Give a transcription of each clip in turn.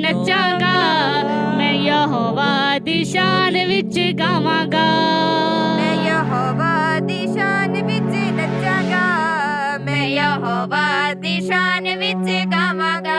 नचांगा, मैं यहोवा दी शान विच गावांगा। मैं यहोवा दी शान विच नचांगा, मैं यहोवा दी शान विच गावांगा।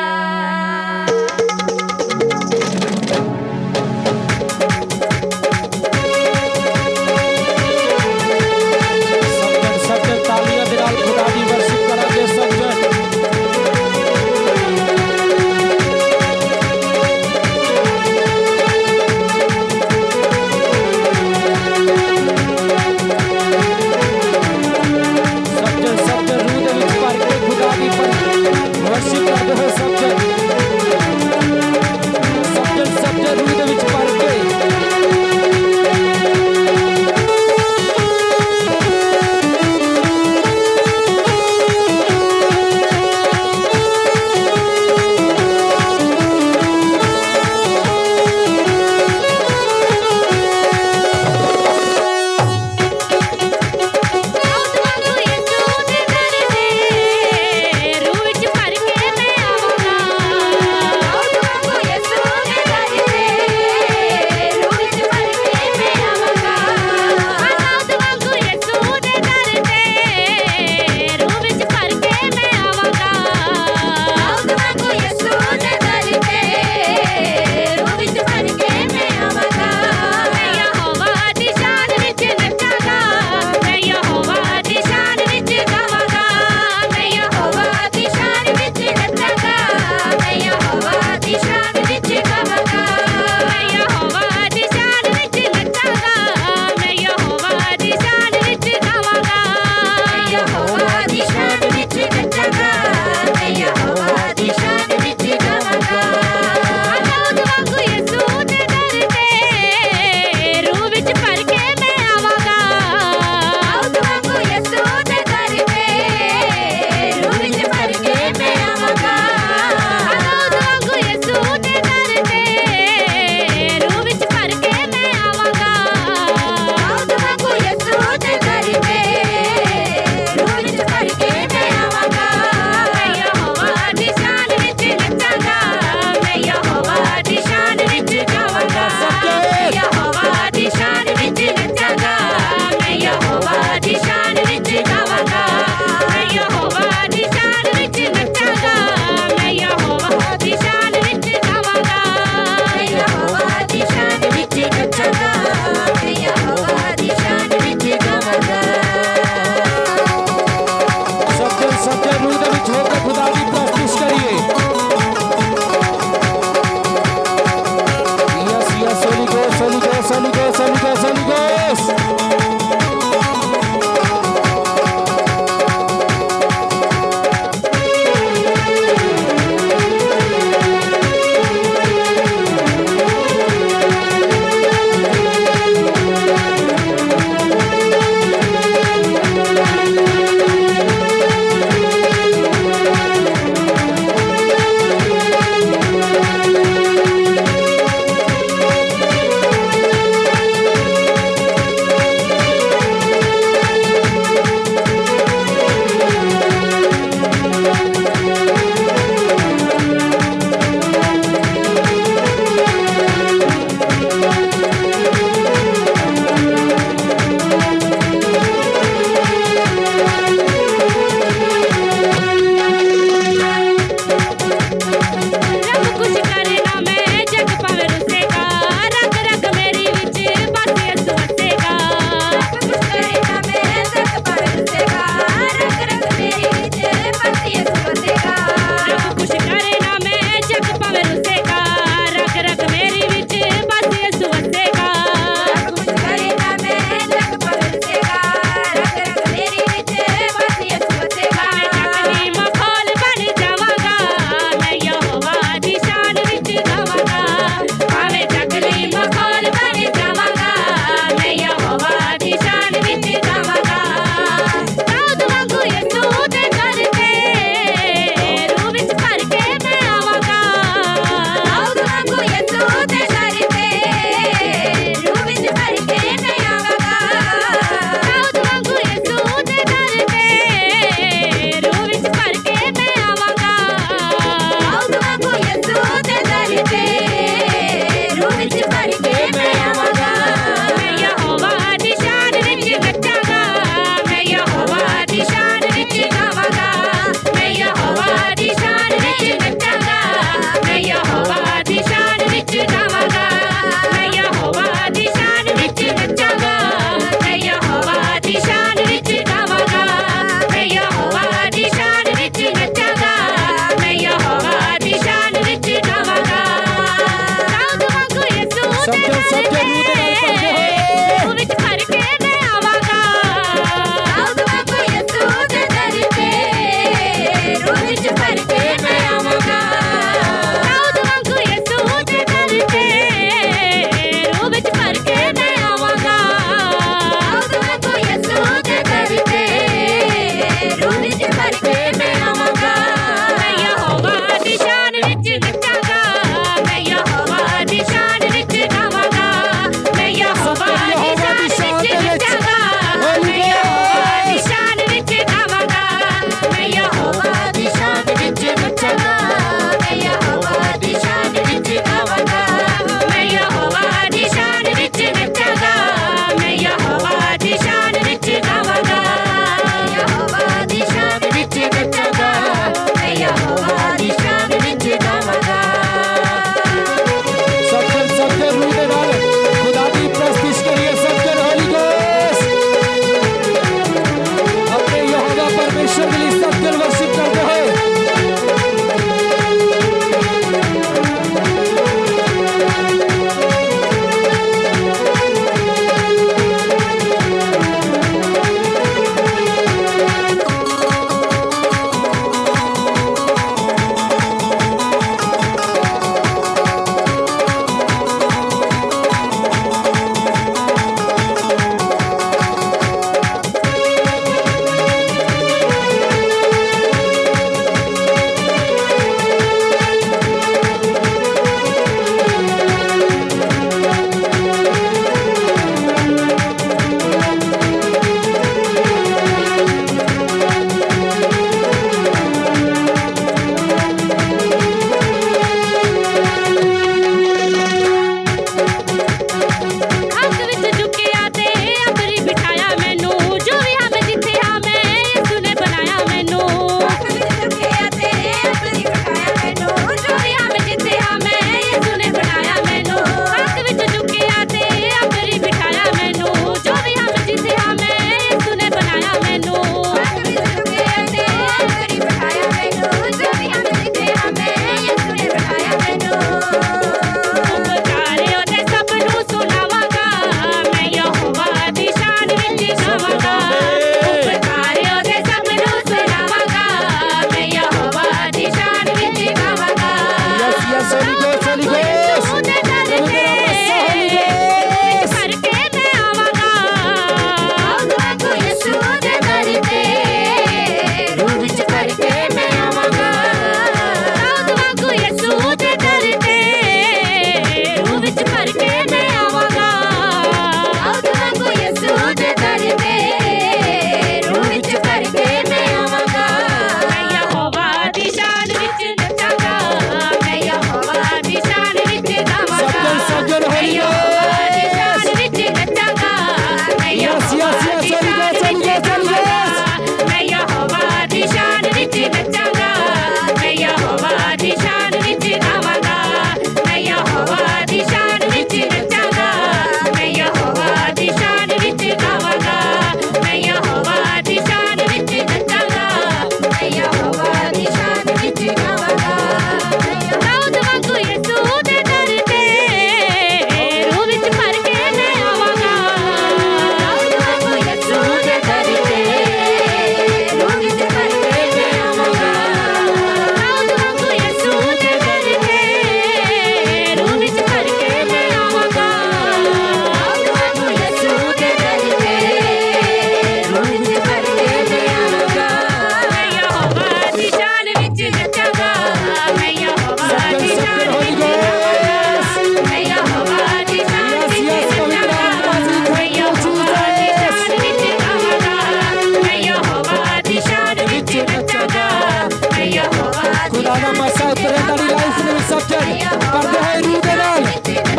प्रेजेंट वाली लाइफ में सब्जेक्ट पढ़ते हैं रूह दे नाल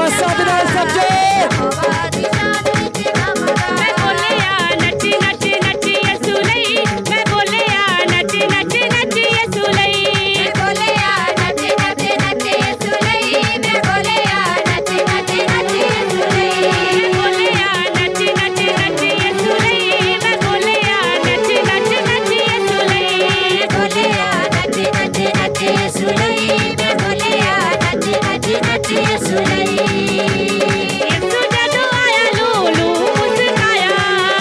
मसा दे नाल सब्जेक्ट मैं बोलिया नच नच नच यसू लई मैं बोलिया नच नच नच यसू लई मैं बोलिया नच नच नच यसू लई मैं बोलिया नच नच नच यसू लई मैं बोलिया नच नच नच यसू लई मैं बोलिया नच नच नच यसू लई मैं बोलिया नच नच नच यसू लई मैं बोलिया नच नच नच यसू लई यसू जदों आया लूलू मुस्काया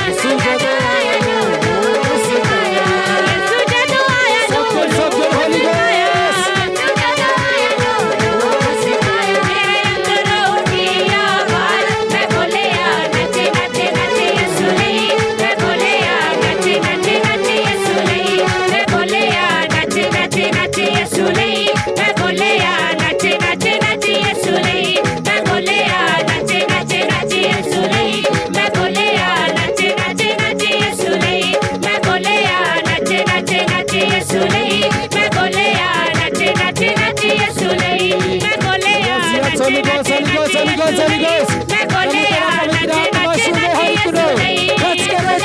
यसू जदों आया लूलू मुस्काया यसू जदों आया लूलू सब्जेक्ट होली मुस्काया यसू जदों आया लूलू मुस्काया मेरे अंदर उठी आवाज़ मैं बोलिया नच नच नच यसू लई मैं बोलिया नच नच नच यसू लई मैं बोलिया नच नच नच यसू लई मैं बोलिया नच नच नच यसू लई मैं बोलिया नच नच नच यसू लई मैं बोलिया नच नच नच यसू लई मैं बोलिया नच नच नच यसू लई मैं बोलिया नच नच नच यसू लई मैं बोलिया Yes, Holy Ghost, Holy Ghost, Holy Ghost, Holy Ghost. मैं बोलिया नच नच नच यसू लई Touch करे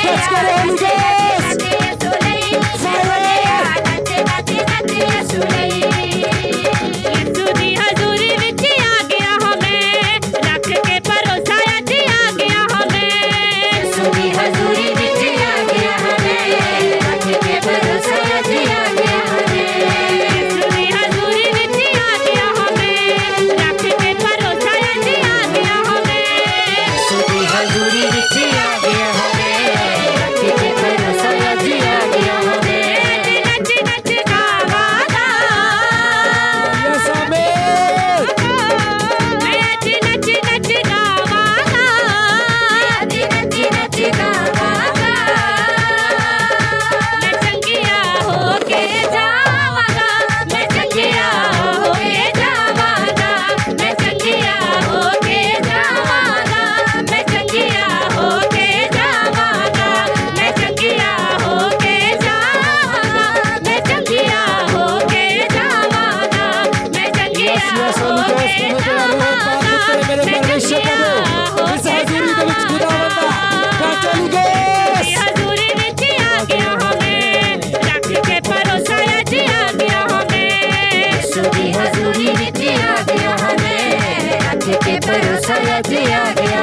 Holy Ghost. यसू दी हजूरी विच आ गया हमें रख के भरोसा अज आ गया हमें यसू दी हजूरी विच आ गया हमें रख के भरोसा अज आ गया हमें यसू दी हजूरी विच आ गया हमें रख के भरोसा अज आ गया हमें यसू दी हजूरी विच आ गया हमें रख के भरोसा अज आ गया हमें नच नच गावांगा Yes, amen. मैं अज नच नच गावांगा अज नच नच गावांगा मैं चंगिया होके जावांगा मैं चंगिया होके जावांगा मैं चंगिया होके जावांगा मैं चंगिया होके जावांगा मैं चंगिया होके जावांगा मैं चंगिया होके जावांगा मैं चंगिया Yes, yes, Holy Ghost, होके तुम्हें तेरा रोह पाक पुत्र मेरे मैं परमेश्वर चंगिया करो इस हजूरी दे विच खुदावंदा Touch Holy तेरी Ghost. हजूरी विच आ गया हमें रख के भरोसा अज आ गया हमें यसू दी हजूरी विच आ गया हमें रख के भरोसा अज आ गया